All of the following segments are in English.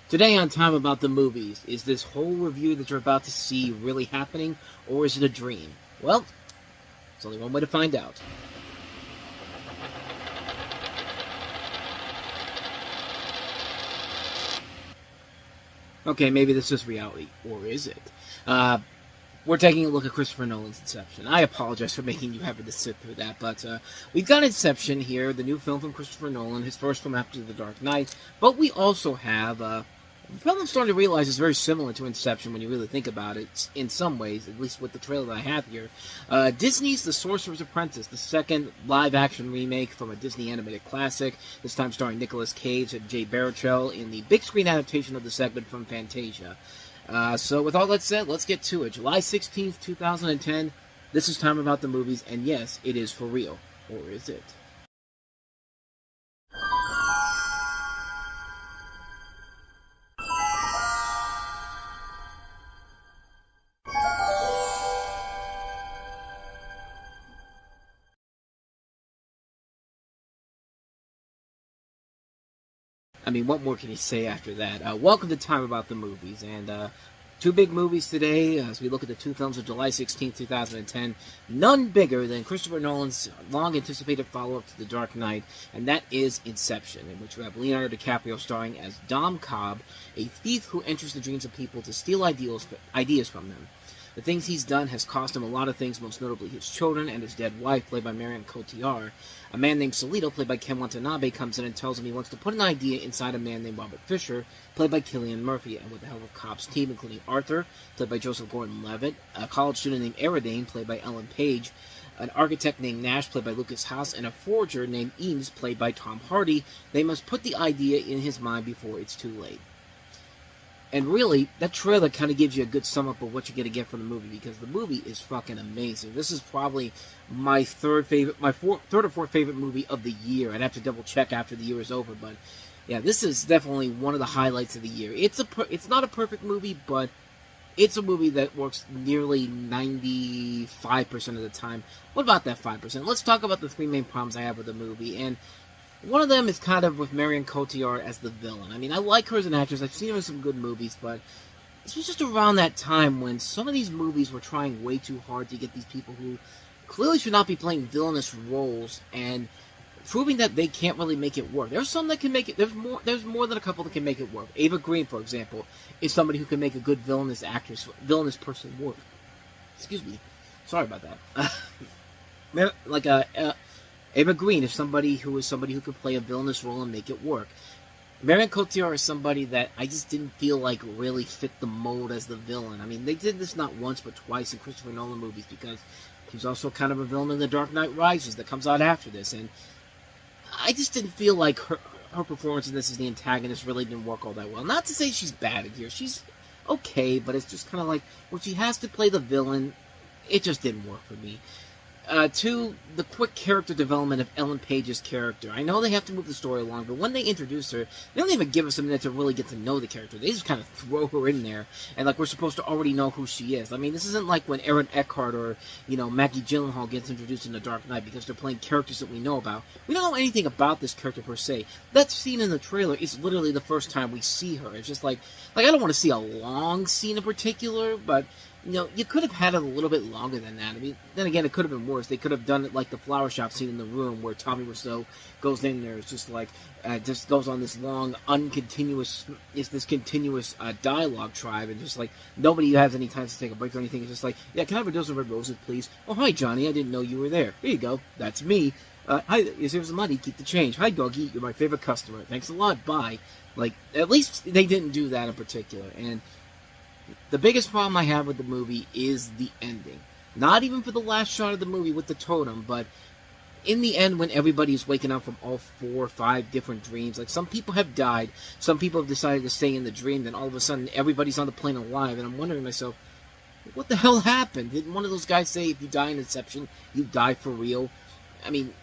Today on Time About the Movies, is this whole review that you're about to see really happening, or is it a dream? Well, there's only one way to find out. Okay, maybe this is reality, or is it? We're taking a look at Christopher Nolan's Inception. I apologize for making you have to sit through that, but we've got Inception here, the new film from Christopher Nolan, his first film after The Dark Knight, but we also have a film I'm starting to realize is very similar to Inception when you really think about it, in some ways, at least with the trailer that I have here. Disney's The Sorcerer's Apprentice, the second live-action remake from a Disney animated classic, this time starring Nicolas Cage and Jay Baruchel in the big-screen adaptation of the segment from Fantasia. So with all that said, let's get to it. July 16th, 2010, this is Time About the Movies, and yes, it is for real. Or is it? I mean, what more can you say after that? Welcome to Time About the Movies, and two big movies today as we look at the two films of July 16, 2010. None bigger than Christopher Nolan's long-anticipated follow-up to The Dark Knight, and that is Inception, in which we have Leonardo DiCaprio starring as Dom Cobb, a thief who enters the dreams of people to steal ideas from them. The things he's done has cost him a lot of things, most notably his children and his dead wife, played by Marion Cotillard. A man named Solito, played by Ken Watanabe, comes in and tells him he wants to put an idea inside a man named Robert Fisher, played by Cillian Murphy, and with the help of Cobb's team, including Arthur, played by Joseph Gordon-Levitt, a college student named Aradane, played by Ellen Page, an architect named Nash, played by Lucas Haas, and a forger named Eames, played by Tom Hardy. They must put the idea in his mind before it's too late. And really, that trailer kind of gives you a good sum up of what you're going to get from the movie, because the movie is fucking amazing. This is probably my third or fourth favorite movie of the year. I'd have to double check after the year is over, but yeah, this is definitely one of the highlights of the year. It's not a perfect movie, but it's a movie that works nearly 95% of the time. What about that 5%? Let's talk about the three main problems I have with the movie, and one of them is kind of with Marion Cotillard as the villain. I mean, I like her as an actress. I've seen her in some good movies, but this was just around that time when some of these movies were trying way too hard to get these people who clearly should not be playing villainous roles and proving that they can't really make it work. There's some that can make it. There's more than a couple that can make it work. Ava Green, for example, is somebody who can make a good villainous person work. Excuse me. Sorry about that. Ava Green is somebody who could play a villainous role and make it work. Marion Cotillard is somebody that I just didn't feel like really fit the mold as the villain. I mean, they did this not once but twice in Christopher Nolan movies, because he's also kind of a villain in The Dark Knight Rises that comes out after this, and I just didn't feel like her performance in this as the antagonist really didn't work all that well. Not to say she's bad here. She's okay, but it's just kind of like when she has to play the villain, it just didn't work for me. To the quick character development of Ellen Page's character. I know they have to move the story along, but when they introduce her, they don't even give us a minute to really get to know the character. They just kind of throw her in there, and like we're supposed to already know who she is. I mean, this isn't like when Aaron Eckhart or, Maggie Gyllenhaal gets introduced in The Dark Knight because they're playing characters that we know about. We don't know anything about this character per se. That scene in the trailer is literally the first time we see her. It's just like I don't want to see a long scene in particular, but you could have had it a little bit longer than that. I mean, then again, it could have been worse. They could have done it like the flower shop scene in The Room, where Tommy Wiseau goes in there. It's just like, just goes on this long, continuous dialogue tribe, and just like, nobody has any time to take a break or anything. It's just like, yeah, can I have a dozen red roses, please? Oh, hi, Johnny, I didn't know you were there. Here you go, that's me. Hi, here's some money, keep the change. Hi, doggy, you're my favorite customer. Thanks a lot, bye. Like, at least they didn't do that in particular, and the biggest problem I have with the movie is the ending. Not even for the last shot of the movie with the totem, but in the end when everybody's waking up from all 4 or 5 different dreams. Like, some people have died, some people have decided to stay in the dream, then all of a sudden everybody's on the plane alive, and I'm wondering to myself, what the hell happened? Didn't one of those guys say if you die in Inception, you die for real? I mean,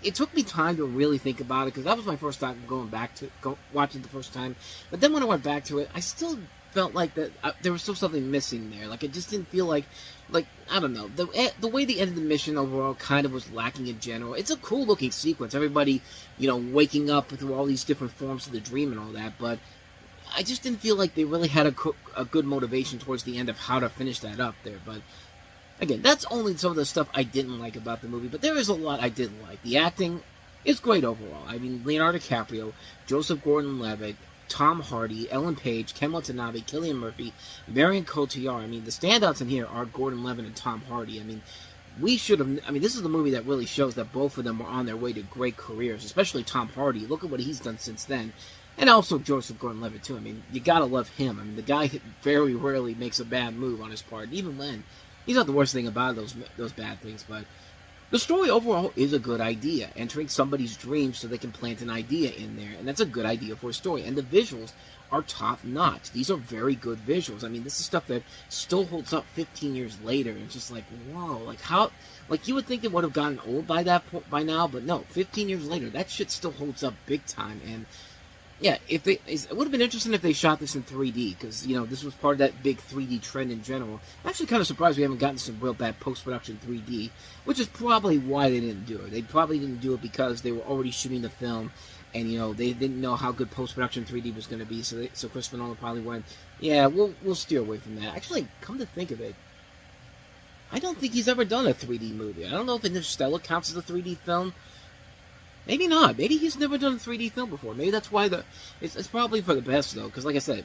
it took me time to really think about it, because that was my first time watching it the first time. But then when I went back to it, I still felt like that there was still something missing there. Like, it just didn't feel like I don't know, the way they ended the mission overall kind of was lacking in general. It's a cool looking sequence, everybody waking up through all these different forms of the dream and all that, but I just didn't feel like they really had a good motivation towards the end of how to finish that up there. But again, that's only some of the stuff I didn't like about the movie, but there is a lot I did like. The acting is great overall. I mean, Leonardo DiCaprio, Joseph Gordon-Levitt, Tom Hardy, Ellen Page, Ken Watanabe, Cillian Murphy, Marion Cotillard. I mean, the standouts in here are Gordon-Levitt and Tom Hardy. I mean, this is the movie that really shows that both of them are on their way to great careers, especially Tom Hardy. Look at what he's done since then. And also Joseph Gordon-Levitt, too. I mean, you gotta love him. I mean, the guy very rarely makes a bad move on his part. And even when, he's not the worst thing about those bad things, but the story overall is a good idea. Entering somebody's dreams so they can plant an idea in there. And that's a good idea for a story. And the visuals are top-notch. These are very good visuals. I mean, this is stuff that still holds up 15 years later. And it's just like, whoa, like how... Like, you would think it would have gotten old by by now, but no, 15 years later, that shit still holds up big time. And yeah, it would have been interesting if they shot this in 3D, because, you know, this was part of that big 3D trend in general. I'm actually kind of surprised we haven't gotten some real bad post-production 3D, which is probably why they didn't do it. They probably didn't do it because they were already shooting the film, and, you know, they didn't know how good post-production 3D was going to be, so Christopher Nolan probably went, yeah, we'll steer away from that. Actually, come to think of it, I don't think he's ever done a 3D movie. I don't know if Interstellar counts as a 3D film. Maybe not. Maybe he's never done a 3D film before. Maybe that's why it's probably for the best, though. Because, like I said,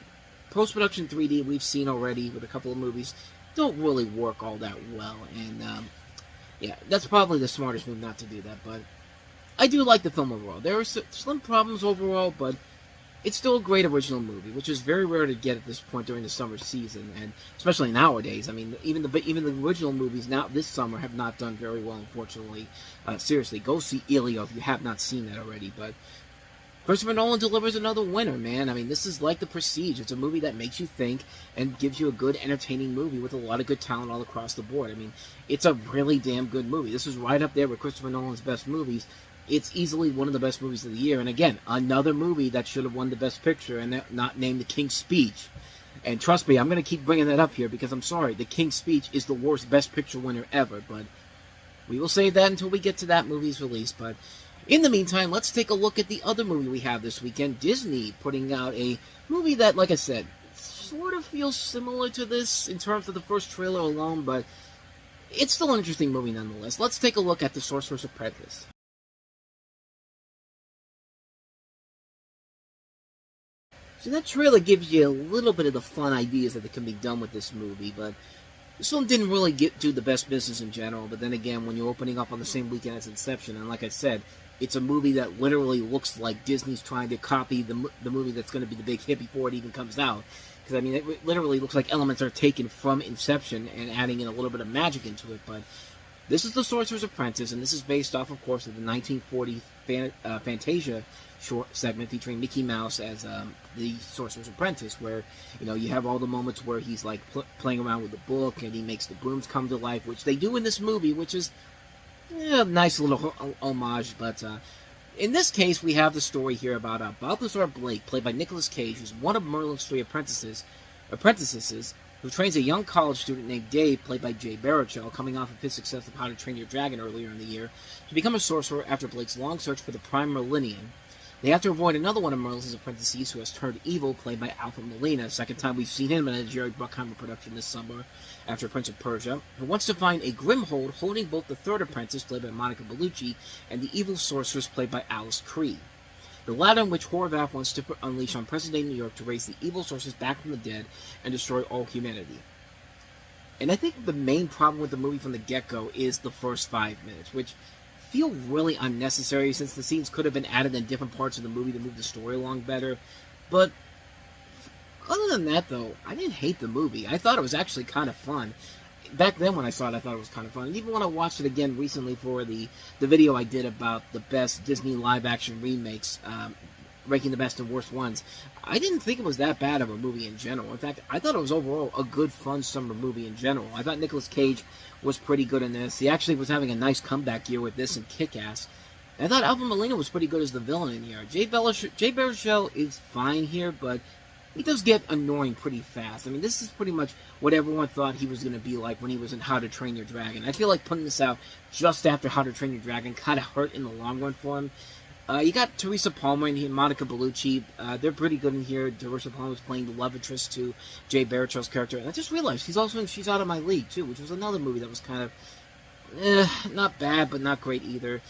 post-production 3D we've seen already with a couple of movies don't really work all that well. And, yeah, that's probably the smartest move not to do that. But I do like the film overall. There are slim problems overall, but it's still a great original movie, which is very rare to get at this point during the summer season, and especially nowadays. I mean, even the original movies now this summer have not done very well, unfortunately. Seriously, go see Elio if you have not seen that already. But Christopher Nolan delivers another winner, man. I mean, this is like The Prestige. It's a movie that makes you think and gives you a good, entertaining movie with a lot of good talent all across the board. I mean, it's a really damn good movie. This is right up there with Christopher Nolan's best movies. It's easily one of the best movies of the year. And again, another movie that should have won the Best Picture and not named The King's Speech. And trust me, I'm going to keep bringing that up here because I'm sorry. The King's Speech is the worst Best Picture winner ever. But we will save that until we get to that movie's release. But in the meantime, let's take a look at the other movie we have this weekend. Disney putting out a movie that, like I said, sort of feels similar to this in terms of the first trailer alone. But it's still an interesting movie nonetheless. Let's take a look at The Sorcerer's Apprentice. So that trailer gives you a little bit of the fun ideas that can be done with this movie, but this one didn't really do the best business in general. But then again, when you're opening up on the same weekend as Inception, and like I said, it's a movie that literally looks like Disney's trying to copy the movie that's going to be the big hit before it even comes out. Because, I mean, it literally looks like elements are taken from Inception and adding in a little bit of magic into it, but this is The Sorcerer's Apprentice, and this is based off, of course, of the 1940 Fantasia short segment featuring Mickey Mouse as the Sorcerer's Apprentice, where, you know, you have all the moments where he's, like, playing around with the book, and he makes the brooms come to life, which they do in this movie, which is a nice little homage, but in this case, we have the story here about Balthazar Blake, played by Nicolas Cage, who's one of Merlin's three apprentices, who trains a young college student named Dave, played by Jay Baruchel, coming off of his success of How to Train Your Dragon earlier in the year, to become a sorcerer after Blake's long search for the Prime Merlinian. They have to avoid another one of Merlin's apprentices who has turned evil, played by Alfred Molina, second time we've seen him in a Jerry Bruckheimer production this summer, after Prince of Persia, who wants to find a Grimhold holding both the third apprentice, played by Monica Bellucci, and the evil sorceress, played by Alice Cree. The latter in which Horvath wants to unleash on present-day New York to raise the evil sorceress back from the dead and destroy all humanity. And I think the main problem with the movie from the get-go is the first 5 minutes, which feel really unnecessary since the scenes could have been added in different parts of the movie to move the story along better. But other than that, though, I didn't hate the movie. I thought it was actually kind of fun. Back then when I saw it, I thought it was kind of fun. And even when I watched it again recently for the video I did about the best Disney live-action remakes, ranking the best and worst ones, I didn't think it was that bad of a movie in general. In fact, I thought it was overall a good, fun summer movie in general. I thought Nicolas Cage was pretty good in this. He actually was having a nice comeback year with this and Kick-Ass. I thought Alfred Molina was pretty good as the villain in here. Jay Baruchel is fine here, but he does get annoying pretty fast. I mean, this is pretty much what everyone thought he was going to be like when he was in How to Train Your Dragon. I feel like putting this out just after How to Train Your Dragon kind of hurt in the long run for him. You got Teresa Palmer and Monica Bellucci. They're pretty good in here. Teresa Palmer's playing the love interest to Jay Baruchel's character. And I just realized she's also in She's Out of My League, too, which was another movie that was kind of not bad, but not great either.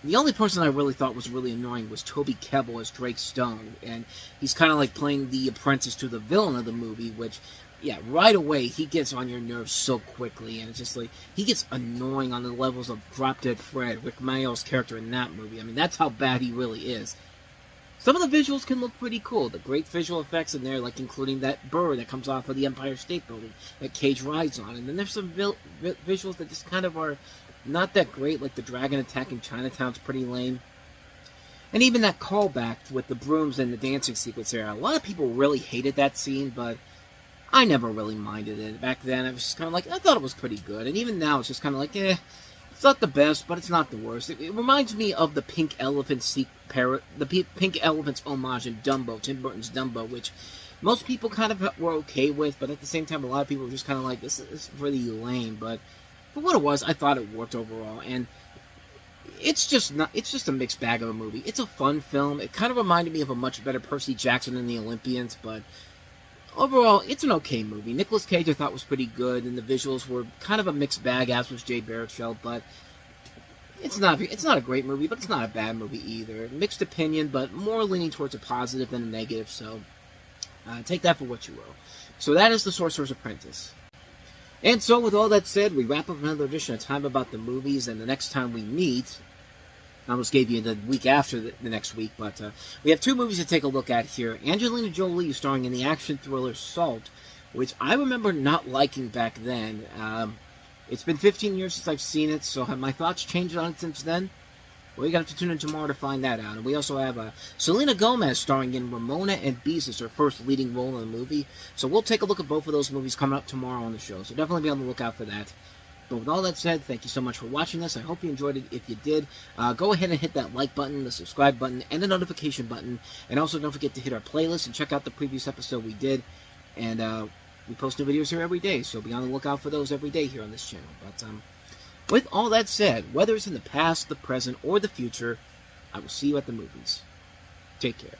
The only person I really thought was really annoying was Toby Kebbell as Drake Stone. And he's kind of like playing the apprentice to the villain of the movie, which, yeah, right away, he gets on your nerves so quickly. And it's just like, he gets annoying on the levels of Drop Dead Fred, Rick Mayall's character in that movie. I mean, that's how bad he really is. Some of the visuals can look pretty cool. The great visual effects in there, like including that bird that comes off of the Empire State Building that Cage rides on. And then there's some visuals that just kind of are not that great, like the dragon attack in Chinatown's pretty lame. And even that callback with the brooms and the dancing sequence there. A lot of people really hated that scene, but I never really minded it. Back then, I was just kind of like, I thought it was pretty good. And even now, it's just kind of like, it's not the best, but it's not the worst. It reminds me of the Pink Elephant Pink Elephant's homage in Dumbo, Tim Burton's Dumbo, which most people kind of were okay with, but at the same time, a lot of people were just kind of like, this is really lame. But for what it was, I thought it worked overall. And it's just a mixed bag of a movie. It's a fun film. It kind of reminded me of a much better Percy Jackson and the Olympians, but overall, it's an okay movie. Nicolas Cage, I thought, was pretty good, and the visuals were kind of a mixed bag, as was Jay Baruchel, but it's not a great movie, but it's not a bad movie either. Mixed opinion, but more leaning towards a positive than a negative, so take that for what you will. So that is The Sorcerer's Apprentice. And so, with all that said, we wrap up another edition of Time About the Movies, and the next time we meet, I almost gave you the week after the next week, but we have two movies to take a look at here. Angelina Jolie starring in the action thriller Salt, which I remember not liking back then. It's been 15 years since I've seen it, so have my thoughts changed on it since then? Well, you're going to have to tune in tomorrow to find that out. And we also have Selena Gomez starring in Ramona and Beezus, her first leading role in the movie. So we'll take a look at both of those movies coming up tomorrow on the show, so definitely be on the lookout for that. But with all that said, thank you so much for watching this. I hope you enjoyed it. If you did, go ahead and hit that like button, the subscribe button, and the notification button. And also don't forget to hit our playlist and check out the previous episode we did. And we post new videos here every day, so be on the lookout for those every day here on this channel. But with all that said, whether it's in the past, the present, or the future, I will see you at the movies. Take care.